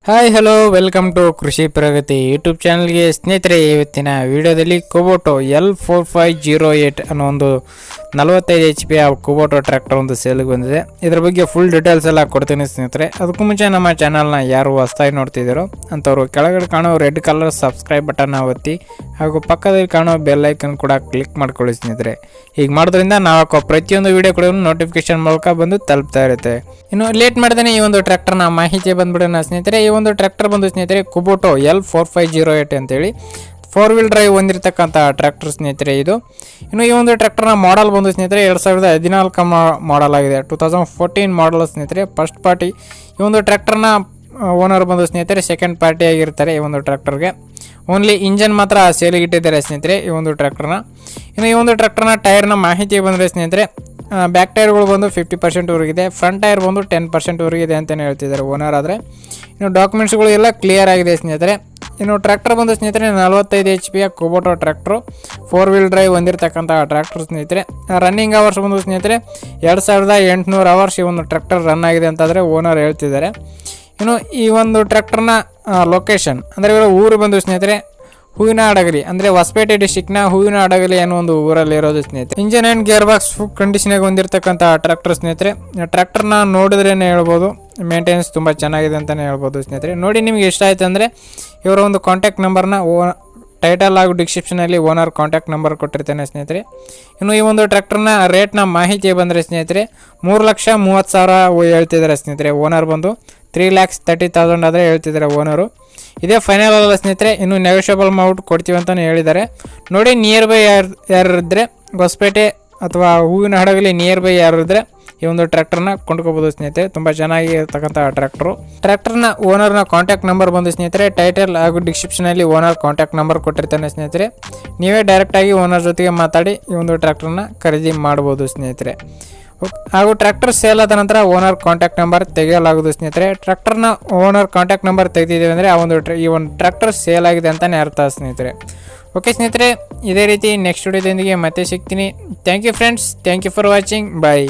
Hi hello welcome to ಕೃಷಿ ಪ್ರಗತಿ YouTube ಚಾನಲ್ಗೆ ಸ್ನೇಹಿತರೆ. ಇವತ್ತಿನ ವಿಡಿಯೋದಲ್ಲಿ ಕುಬೋಟೋ L4508 ಅನ್ನೋ ಒಂದು 45 HP ಕುಬೋಟೋ ಟ್ರ್ಯಾಕ್ಟರ್ ಒಂದು ಸೇಲ್ಗೆ ಬಂದಿದೆ. ಇದರ ಬಗ್ಗೆ ಫುಲ್ ಡೀಟೇಲ್ಸ್ ಎಲ್ಲ ಕೊಡ್ತೀನಿ ಸ್ನೇಹಿತರೆ. ಅದಕ್ಕೂ ಮುಂಚೆ ನಮ್ಮ ಚಾನಲ್ನ ಯಾರು ಹೊಸದಾಗಿ ನೋಡ್ತಿದ್ದೀರೋ ಅಂಥವ್ರು ಕೆಳಗಡೆ ಕಾಣೋ ರೆಡ್ ಕಲರ್ ಸಬ್ಸ್ಕ್ರೈಬ್ ಬಟನ್ನ ಒತ್ತಿ ಹಾಗೂ ಪಕ್ಕದಲ್ಲಿ ಕಾಣೋ ಬೆಲ್ ಐಕನ್ ಕೂಡ ಕ್ಲಿಕ್ ಮಾಡ್ಕೊಳ್ಳಿ ಸ್ನೇಹಿತರೆ. ಹೀಗೆ ಮಾಡೋದ್ರಿಂದ ನಾವು ಹಾಕೋ ಪ್ರತಿಯೊಂದು ವಿಡಿಯೋ ಕೂಡ ನೋಟಿಫಿಕೇಶನ್ ಮೂಲಕ ಬಂದು ತಲುಪ್ತಾ ಇರುತ್ತೆ. ಇನ್ನು ಲೇಟ್ ಮಾಡ್ದೇನೆ ಈ ಒಂದು ಟ್ರ್ಯಾಕ್ಟರ್ನ ಮಾಹಿತಿ ಬಂದ್ಬಿಡೋಣ ಸ್ನೇಹಿತರೆ. ಈ ಒಂದು ಟ್ರ್ಯಾಕ್ಟರ್ ಬಂದು ಸ್ನೇಹಿತರೆ ಕುಬೋಟೋ L4508 ಅಂತೇಳಿ 4 ವೀಲ್ ಡ್ರೈವ್ ಹೊಂದಿರತಕ್ಕಂಥ ಟ್ರ್ಯಾಕ್ಟರ್ ಸ್ನೇಹಿತರೆ ಇದು. ಇನ್ನು ಈ ಒಂದು ಟ್ರ್ಯಾಕ್ಟರ್ನ ಮಾಡಲ್ ಬಂದು ಸ್ನೇಹಿತರೆ 2014 ಮಾಡಲ್ ಆಗಿದೆ. 2014 ಮಾಡಲ್ ಸ್ನೇಹಿತರೆ. ಫಸ್ಟ್ ಪಾರ್ಟಿ ಈ ಒಂದು ಟ್ರ್ಯಾಕ್ಟರ್ನ ಓನರ್ ಬಂದು ಸ್ನೇಹಿತರೆ ಸೆಕೆಂಡ್ ಪಾರ್ಟಿ ಆಗಿರ್ತಾರೆ. ಈ ಒಂದು ಟ್ರ್ಯಾಕ್ಟರ್ಗೆ ಓನ್ಲಿ ಇಂಜನ್ ಮಾತ್ರ ಸೇಲಿಗೆ ಇಟ್ಟಿದ್ದಾರೆ ಸ್ನೇಹಿತರೆ ಈ ಒಂದು ಟ್ರ್ಯಾಕ್ಟರ್ನ. ಇನ್ನು ಈ ಒಂದು ಟ್ರ್ಯಾಕ್ಟರ್ನ ಟೈರ್ನ ಮಾಹಿತಿ ಬಂದರೆ ಸ್ನೇಹಿತರೆ ಬ್ಯಾಕ್ ಟೈರ್ಗಳು ಬಂದು 50% ಫ್ರಂಟ್ ಟೈರ್ ಬಂದು 10% ಇದೆ ಅಂತಲೇ ಹೇಳ್ತಿದ್ದಾರೆ ಓನರ್. ಆದರೆ ಇನ್ನು ಡಾಕ್ಯುಮೆಂಟ್ಸ್ಗಳು ಎಲ್ಲ ಕ್ಲಿಯರ್ ಆಗಿದೆ ಸ್ನೇಹಿತರೆ. ಇನ್ನು ಟ್ರ್ಯಾಕ್ಟರ್ ಬಂದು ಸ್ನೇಹಿತರೆ 45 HP Kubota tractor 4 wheel drive ಹೊಂದಿರತಕ್ಕಂಥ ಟ್ರ್ಯಾಕ್ಟರ್ ಸ್ನೇಹಿತರೆ. ರನ್ನಿಂಗ್ ಅವರ್ಸ್ ಬಂದು ಸ್ನೇಹಿತರೆ 2800 ಅವರ್ಸ್ ಈ ಒಂದು ಟ್ರ್ಯಾಕ್ಟರ್ ರನ್ ಆಗಿದೆ ಅಂತಾದರೆ ಓನರ್ ಹೇಳ್ತಿದ್ದಾರೆ. ಇನ್ನು ಈ ಒಂದು ಟ್ರ್ಯಾಕ್ಟರ್ನ ಲೊಕೇಶನ್ ಅಂದರೆ ಊರು ಬಂದು ಸ್ನೇಹಿತರೆ ಹೂವಿನ ಹಡಗಲಿ ಅಂದರೆ ಹೊಸಪೇಟೆ ಡಿಸ್ಟಿಕ್ನ ಹೂವಿನ ಹಡಗಲಿ ಅನ್ನೋ ಒಂದು ಊರಲ್ಲಿ ಇರೋದು ಸ್ನೇಹಿತರೆ. ಇಂಜಿನ್ ಆ್ಯಂಡ್ ಗೇರ್ ಬಾಕ್ಸ್ ಕಂಡೀಷನಾಗಿ ಹೊಂದಿರತಕ್ಕಂಥ ಟ್ರ್ಯಾಕ್ಟರ್ ಸ್ನೇಹಿತರೆ. ಟ್ರ್ಯಾಕ್ಟರ್ನ ನೋಡಿದ್ರೇ ಹೇಳ್ಬೋದು ಮೇಂಟೆನೆನ್ಸ್ ತುಂಬ ಚೆನ್ನಾಗಿದೆ ಅಂತಲೇ ಹೇಳ್ಬೋದು ಸ್ನೇಹಿತರೆ. ನೋಡಿ ನಿಮಗೆ ಇಷ್ಟ ಆಯ್ತು ಅಂದರೆ ಇವರ ಒಂದು ಕಾಂಟ್ಯಾಕ್ಟ್ ನಂಬರ್ನ ಟೈಟಲ್ ಹಾಗೂ ಡಿಸ್ಕ್ರಿಪ್ಷನಲ್ಲಿ ಓನರ್ ಕಾಂಟ್ಯಾಕ್ಟ್ ನಂಬರ್ ಕೊಟ್ಟಿರ್ತೇನೆ ಸ್ನೇಹಿತರೆ. ಇನ್ನು ಈ ಒಂದು ಟ್ರ್ಯಾಕ್ಟರ್ನ ರೇಟ್ನ ಮಾಹಿತಿ ಬಂದರೆ ಸ್ನೇಹಿತರೆ 3,30,000 ಹೇಳ್ತಿದ್ದಾರೆ ಸ್ನೇಹಿತರೆ. ಓನರ್ ಬಂದು 3,30,000 ಆದರೆ ಹೇಳ್ತಿದ್ದಾರೆ ಓನರು. ಇದೇ ಫೈನಲ್ ಅಲ್ಲ ಸ್ನೇಹಿತರೆ, ಇನ್ನು ನೆಗೋಷಿಯಬಲ್ ಮಾಡ್ಬಿಟ್ಟು ಕೊಡ್ತೀವಿ ಅಂತಲೇ ಹೇಳಿದ್ದಾರೆ. ನೋಡಿ ನಿಯರ್ ಬೈ ಯಾರಿದ್ರೆ ಹೊಸಪೇಟೆ ಅಥವಾ ಹೂವಿನ ಹಡಗಲಿ ನಿಯರ್ ಬೈ ಯಾರಿದ್ರೆ ಈ ಒಂದು ಟ್ರ್ಯಾಕ್ಟರ್ನ ಕೊಂಡ್ಕೋಬೋದು ಸ್ನೇಹಿತರೆ. ತುಂಬ ಚೆನ್ನಾಗಿರ್ತಕ್ಕಂಥ ಟ್ರ್ಯಾಕ್ಟರ್ನ ಓನರ್ನ ಕಾಂಟ್ಯಾಕ್ಟ್ ನಂಬರ್ ಬಂದು ಸ್ನೇಹಿತರೆ ಟೈಟಲ್ ಹಾಗೂ ಡಿಸ್ಕ್ರಿಪ್ಷನಲ್ಲಿ ಓನರ್ ಕಾಂಟ್ಯಾಕ್ಟ್ ನಂಬರ್ ಕೊಟ್ಟಿರ್ತಾನೆ ಸ್ನೇಹಿತರೆ. ನೀವೇ ಡೈರೆಕ್ಟಾಗಿ ಓನರ್ ಜೊತೆಗೆ ಮಾತಾಡಿ ಈ ಒಂದು ಟ್ರ್ಯಾಕ್ಟರ್ನ ಖರೀದಿ ಮಾಡ್ಬೋದು ಸ್ನೇಹಿತರೆ. ಹಾಗೂ ಟ್ರ್ಯಾಕ್ಟರ್ ಸೇಲ್ ಆದ ನಂತರ ಓನರ್ ಕಾಂಟ್ಯಾಕ್ಟ್ ನಂಬರ್ ತೆಗೆಯಲಾಗುವುದು ಸ್ನೇಹಿತರೆ. ಟ್ರ್ಯಾಕ್ಟರ್ನ ಓನರ್ ಕಾಂಟ್ಯಾಕ್ಟ್ ನಂಬರ್ ತೆಗೆದಿದ್ದೇವೆ ಅಂದರೆ ಈ ಒಂದು ಟ್ರ್ಯಾಕ್ಟರ್ ಸೇಲ್ ಆಗಿದೆ ಅಂತಲೇ ಅರ್ಥ ಸ್ನೇಹಿತರೆ. ಓಕೆ ಸ್ನೇಹಿತರೆ, ಇದೇ ರೀತಿ ನೆಕ್ಸ್ಟ್ ವಿಡಿಯೋದೊಂದಿಗೆ ಮತ್ತೆ ಸಿಗ್ತೀನಿ. Thank you friends, thank you for watching, bye.